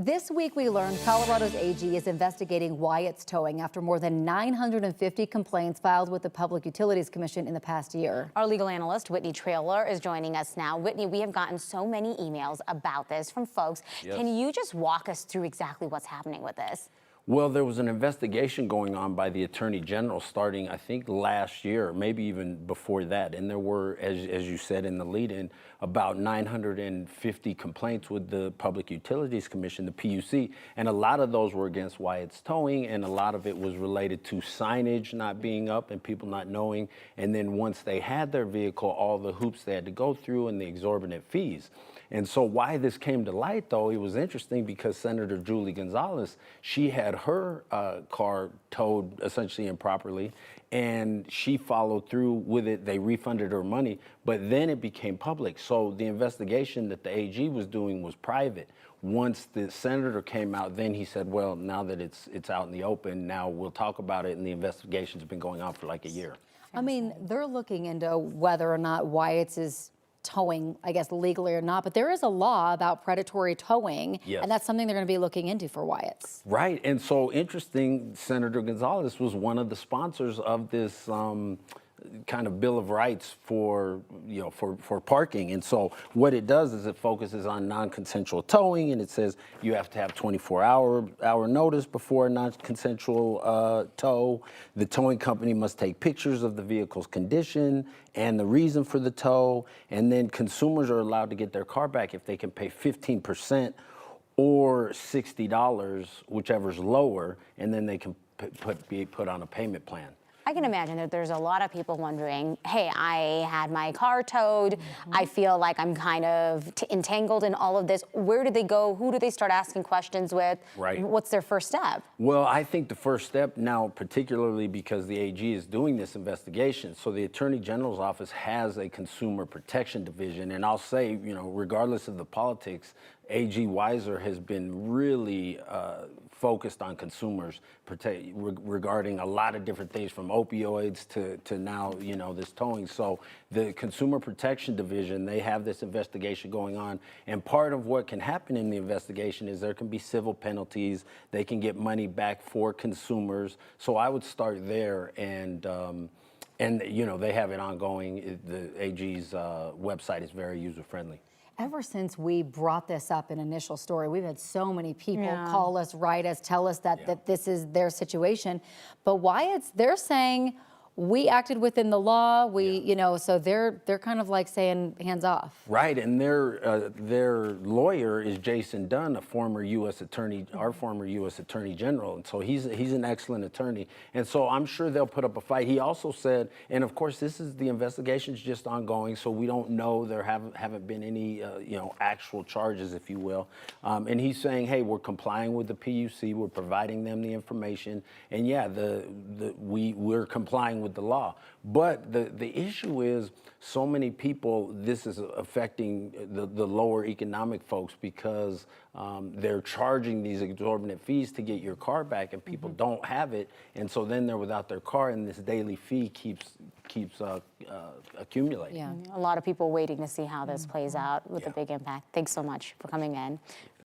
This week, we learned Colorado's AG is investigating Wyatt's towing after more than 950 complaints filed with the Public Utilities Commission in the past year. Our legal analyst, Whitney Trailer, is joining us now. Whitney, we have gotten so many emails about this from folks. Yes. Can you just walk us through exactly what's happening with this? Well, there was an investigation going on by the Attorney General starting, I think, last year, maybe even before that. And there were, as you said in the lead-in, about 950 complaints with the Public Utilities Commission, the PUC. And a lot of those were against Wyatt's towing, and a lot of it was related to signage not being up and people not knowing. And then once they had their vehicle, all the hoops they had to go through and the exorbitant fees. And so why this came to light, though, it was interesting because Senator Julie Gonzales, she had her car towed essentially improperly, and she followed through with it. They refunded her money, but then it became public. So the investigation that the AG was doing was private. Once the senator came out, then he said, well, now that it's out in the open, now we'll talk about it, and the investigation's been going on for like a year. I mean, they're looking into whether or not Wyatt's is towing, I guess, legally or not, but there is a law about predatory towing, Yes. and that's something they're going to be looking into for Wyatt's. Right, and so interesting, Senator Gonzales was one of the sponsors of this kind of Bill of Rights for parking. And so what it does is it focuses on non-consensual towing, and it says you have to have 24-hour notice before a non-consensual tow. The towing company must take pictures of the vehicle's condition and the reason for the tow, and then consumers are allowed to get their car back if they can pay 15% or $60, whichever's lower, and then they can be put on a payment plan. I can imagine that there's a lot of people wondering, hey, I had my car towed. I feel like I'm kind of entangled in all of this. Where do they go? Who do they start asking questions with? Right. What's their first step? Well, I think the first step now, particularly because the AG is doing this investigation, so the Attorney General's office has a consumer protection division. And I'll say, regardless of the politics, AG Weiser has been really focused on consumers regarding a lot of different things, from opioids to now, this towing. So the Consumer Protection Division, they have this investigation going on. And part of what can happen in the investigation is there can be civil penalties. They can get money back for consumers. So I would start there, and they have it ongoing. The AG's website is very user-friendly. Ever since we brought this up in initial story, we've had so many people call us, write us, tell us that this is their situation. But Wyatt's, they're saying we acted within the law. So they're kind of like saying hands off. Right, and their lawyer is Jason Dunn, a former U.S. attorney, our former U.S. Attorney General, and so he's an excellent attorney. And so I'm sure they'll put up a fight. He also said, and of course the investigation's just ongoing, so we don't know, there haven't been any actual charges, if you will. And he's saying, hey, we're complying with the PUC, we're providing them the information, and yeah, we're complying with the law. But the issue is, so many people, this is affecting the lower economic folks, because they're charging these exorbitant fees to get your car back, and people don't have it, and so then they're without their car, and this daily fee keeps accumulating. Yeah, a lot of people waiting to see how this plays out with a big impact. Thanks so much for coming in.